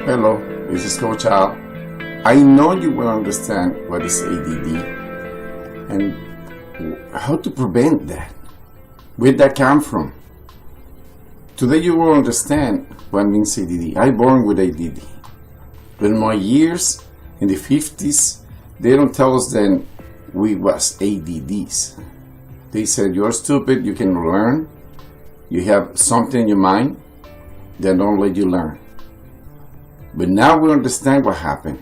Hello, this is Coach Al. I know you will understand what is ADD and how to prevent that. Where that come from? Today you will understand what means ADD. I born with ADD. But in my years in the 50s, they don't tell us then we was ADDs. They said you're stupid, you can learn. You have something in your mind, they don't let you learn. But now we understand what happened,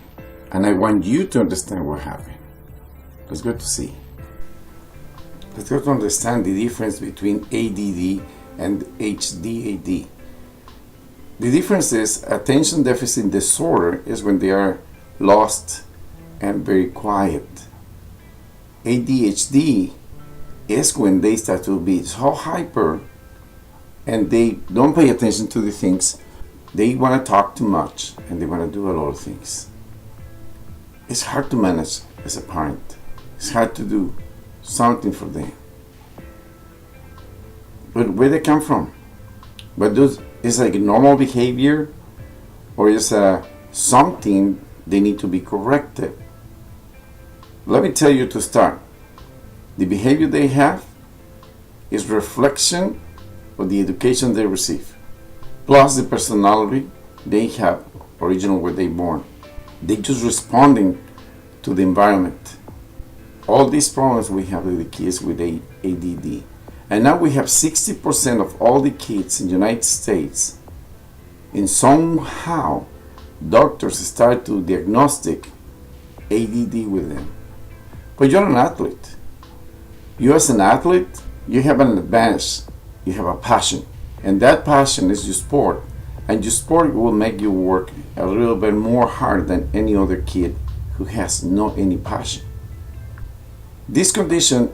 and I want you to understand what happened. Let's go to see. Let's go to understand the difference between ADD and HDAD. The difference is attention deficit disorder is when they are lost and very quiet. ADHD is when they start to be so hyper and they don't pay attention to the things. They want to talk too much and they want to do a lot of things. It's hard to manage as a parent. It's hard to do something for them. But where they come from? But is like normal behavior, or is something they need to be corrected? Let me tell you to start. The behavior they have is reflection of the education they receive, plus the personality they have originally where they born. They just responding to the environment. All these problems we have with the kids with ADD. And now we have 60% of all the kids in the United States, and somehow doctors start to diagnostic ADD with them. But you're an athlete. You as an athlete, you have an advantage. You have a passion. And that passion is your sport. And your sport will make you work a little bit more hard than any other kid who has no any passion. This condition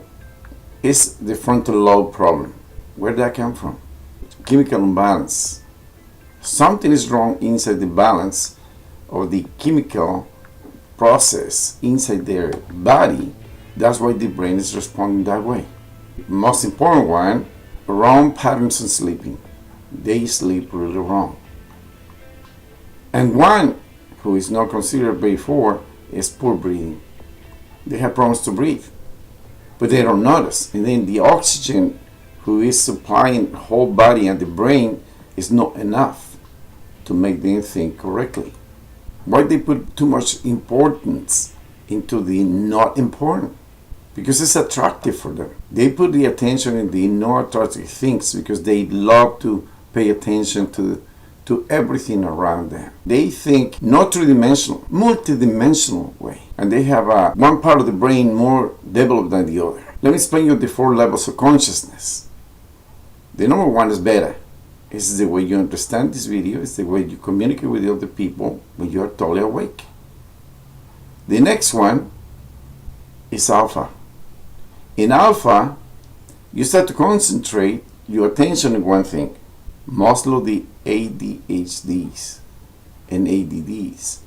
is the frontal lobe problem. Where did that come from? Chemical imbalance. Something is wrong inside the balance of the chemical process inside their body. That's why the brain is responding that way. Most important one, wrong patterns in sleeping. They sleep really wrong. And one who is not considered before is poor breathing. They have problems to breathe, but they don't notice. And then the oxygen who is supplying the whole body and the brain is not enough to make them think correctly. Why they put too much importance into the not important? Because it's attractive for them. They put the attention in the not attractive things because they love to pay attention to everything around them. They think not three-dimensional, multi-dimensional way. And they have one part of the brain more developed than the other. Let me explain you the 4 levels of consciousness. The number 1 is beta. It's the way you understand this video. It's the way you communicate with the other people when you are totally awake. The next one is alpha. In alpha, you start to concentrate your attention on one thing. Most of the ADHDs and ADDs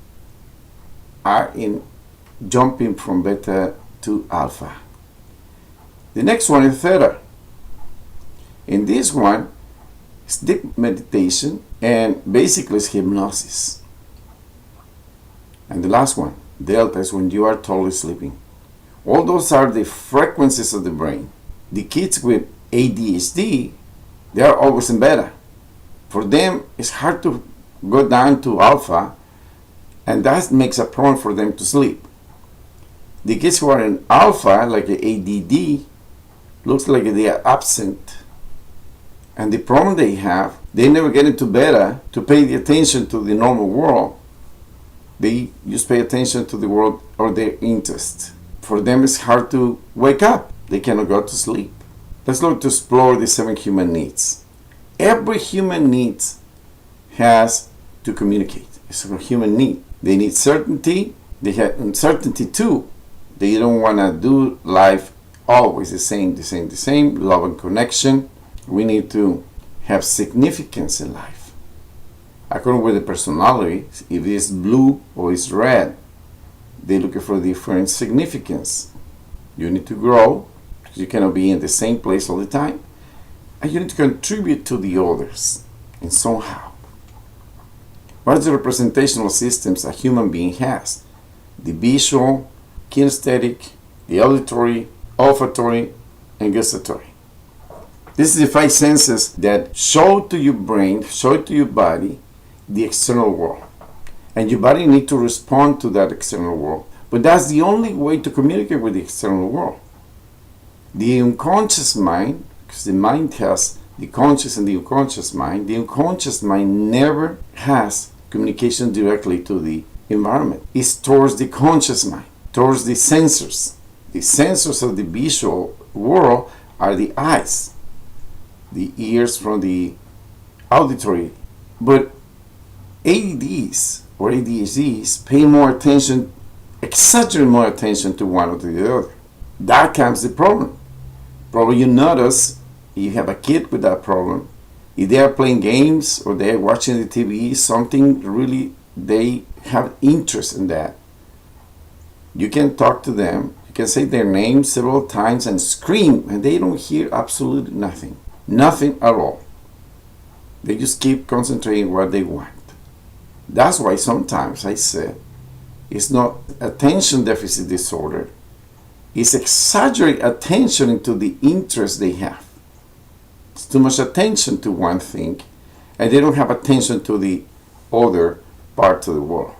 are in jumping from beta to alpha. The next one is theta. In this one, it's deep meditation and basically it's hypnosis. And the last one, delta, is when you are totally sleeping. All those are the frequencies of the brain. The kids with ADHD, they are always in beta. For them, it's hard to go down to alpha, and that makes a problem for them to sleep. The kids who are in alpha, like ADD, looks like they are absent. And the problem they have, they never get into beta to pay the attention to the normal world. They just pay attention to the world or their interest. For them, it's hard to wake up. They cannot go to sleep. Let's look to explore the 7 human needs. Every human needs has to communicate. It's a human need. They need certainty. They have uncertainty too. They don't want to do life always the same. Love and connection. We need to have significance in life. According with the personality, if it's blue or it's red, they're looking for different significance. You need to grow. You cannot be in the same place all the time. And you need to contribute to the others in somehow. What are the representational systems a human being has? The visual, kinesthetic, the auditory, olfactory, and gustatory. This is the five senses that show to your brain, show to your body the external world. And your body needs to respond to that external world. But that's the only way to communicate with the external world. The unconscious mind, because the mind has the conscious and the unconscious mind never has communication directly to the environment. It's towards the conscious mind, towards the sensors. The sensors of the visual world are the eyes, the ears from the auditory. But ADDs or ADHDs pay more attention, exaggerate more attention to one or to the other. That comes the problem. Probably you notice you have a kid with that problem. If they are playing games or they are watching the TV, something really they have interest in that. You can talk to them, you can say their name several times and scream, and they don't hear absolutely nothing. Nothing at all. They just keep concentrating what they want. That's why sometimes I say it's not attention deficit disorder. It's exaggerate attention into the interest they have. It's too much attention to one thing, and they don't have attention to the other part of the world.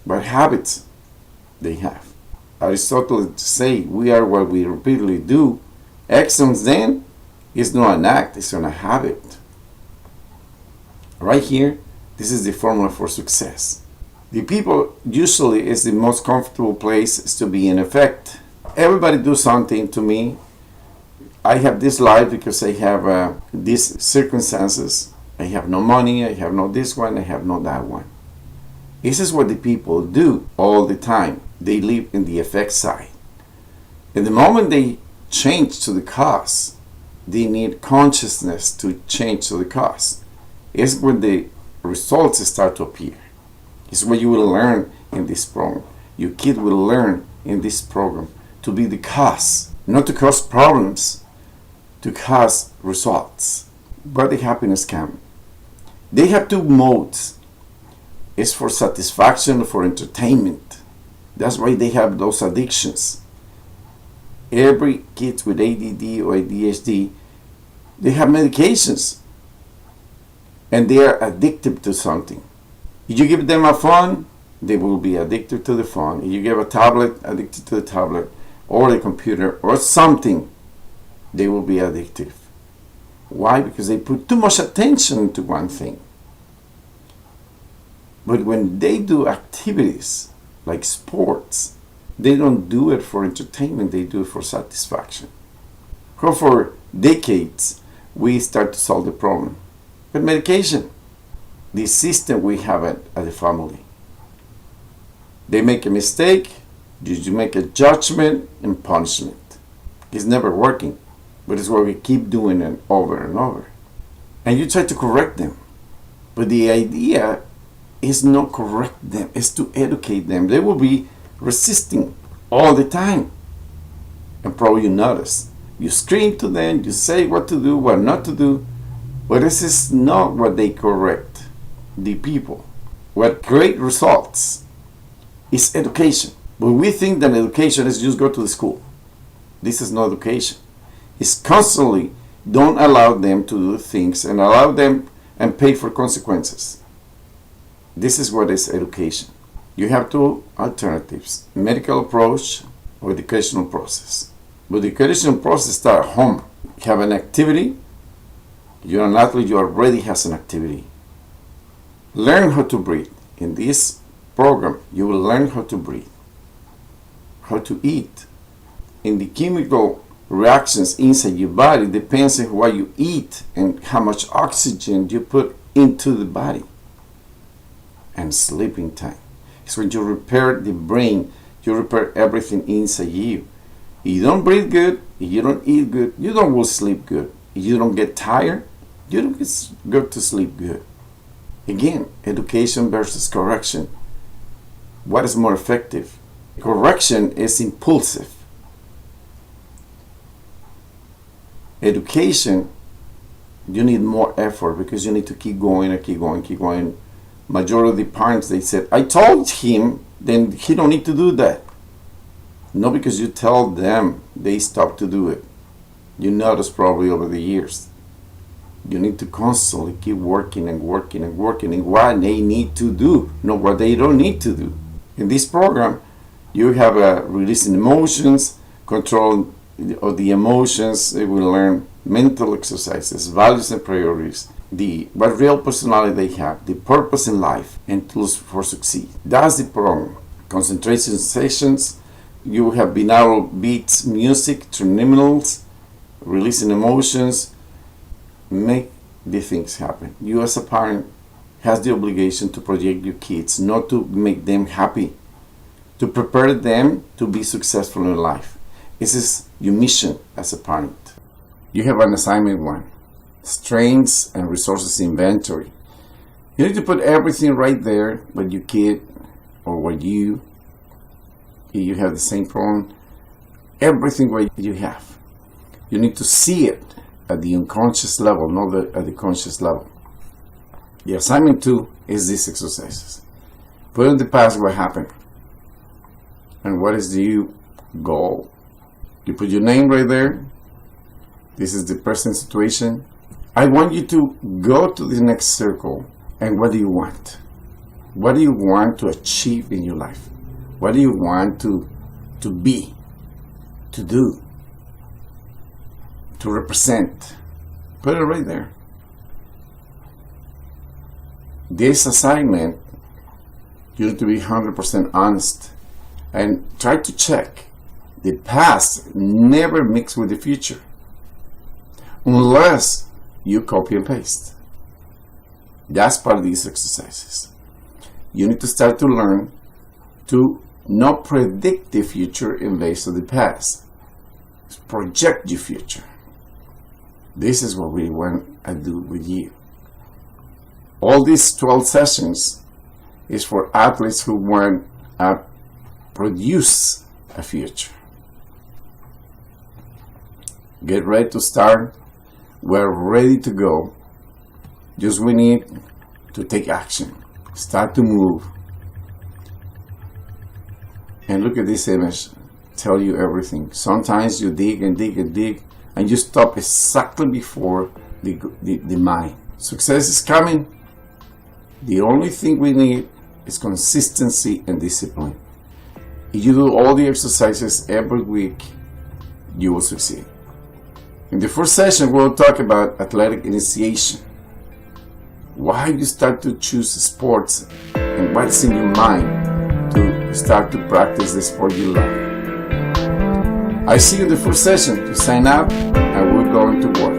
What habits they have. Aristotle say we are what we repeatedly do. Excellence then is not an act, it's not a habit. Right here, this is the formula for success. The people usually is the most comfortable place is to be in effect. Everybody do something to me. I have this life because I have these circumstances. I have no money, I have no this one, I have no that one. This is what the people do all the time. They live in the effect side. And the moment they change to the cause, they need consciousness to change to the cause. It's when the results start to appear. It's what you will learn in this program. Your kid will learn in this program to be the cause, not to cause problems, to cause results. Where the happiness comes. They have two modes. It's for satisfaction or for entertainment. That's why they have those addictions. Every kid with ADD or ADHD, they have medications. And they are addicted to something. If you give them a phone, they will be addicted to the phone. If you give a tablet, addicted to the tablet, or the computer, or something, they will be addictive. Why? Because they put too much attention to one thing. But when they do activities like sports, they don't do it for entertainment, they do it for satisfaction. So for decades, we start to solve the problem. But medication, the system we have at the family. They make a mistake, you make a judgment and punishment. It's never working, but it's what we keep doing it over and over. And you try to correct them. But the idea is not correct them, it's to educate them. They will be resisting all the time. And probably you notice. You scream to them, you say what to do, what not to do, but this is not what they correct the people. What create results is education. But we think that education is just go to the school. This is not education. It's constantly don't allow them to do things and allow them and pay for consequences. This is what is education. You have two alternatives, medical approach or educational process. But the educational process starts at home. You have an activity, you're an athlete, you already has an activity. Learn how to breathe. In this program, you will learn how to breathe, how to eat. In the chemical reactions inside your body depends on what you eat and how much oxygen you put into the body. And sleeping time. It's when you repair the brain, you repair everything inside you. If you don't breathe good, if you don't eat good, you don't will sleep good. If you don't get tired, you don't go to sleep good. Again, education versus correction. What is more effective? Correction is impulsive. Education you need more effort because you need to keep going and keep going, keep going. Majority of the parents, they said, I told him, then he don't need to do that. No, because you tell them, they stop to do it. You notice probably over the years. You need to constantly keep working and working and working in what they need to do, not what they don't need to do. In this program, you have releasing emotions, control of the emotions. They will learn mental exercises, values and priorities, what real personality they have, the purpose in life, and tools for succeed. That's the program. Concentration sessions. You have binaural beats, music, trigeminals, releasing emotions, make the things happen. You as a parent has the obligation to project your kids, not to make them happy, to prepare them to be successful in life. This is your mission as a parent. You have an assignment 1, strengths and resources inventory. You need to put everything right there what your kid or what you have the same problem, everything what you have. You need to see it at the unconscious level, not at the conscious level. The assignment 2 is these exercises. Put in the past what happened and what is the goal. You put your name right there. This is the present situation. I want you to go to the next circle and what do you want? What do you want to achieve in your life? What do you want to be, to do, to represent? Put it right there. This assignment, you need to be 100% honest and try to check. The past never mix with the future unless you copy and paste. That's part of these exercises. You need to start to learn to not predict the future in base of the past. Project your future. This is what we want to do with you. All these 12 sessions is for athletes who want to produce a future. Get ready to start. We're ready to go. Just we need to take action. Start to move. And look at this image. Tell you everything. Sometimes you dig and dig and dig and you stop exactly before the mine. Success is coming. The only thing we need is consistency and discipline. If you do all the exercises every week, you will succeed. In the first session, we'll talk about athletic initiation. Why you start to choose sports and what's in your mind to start to practice the sport you love. I see you in the first session. To sign up and we're going to work.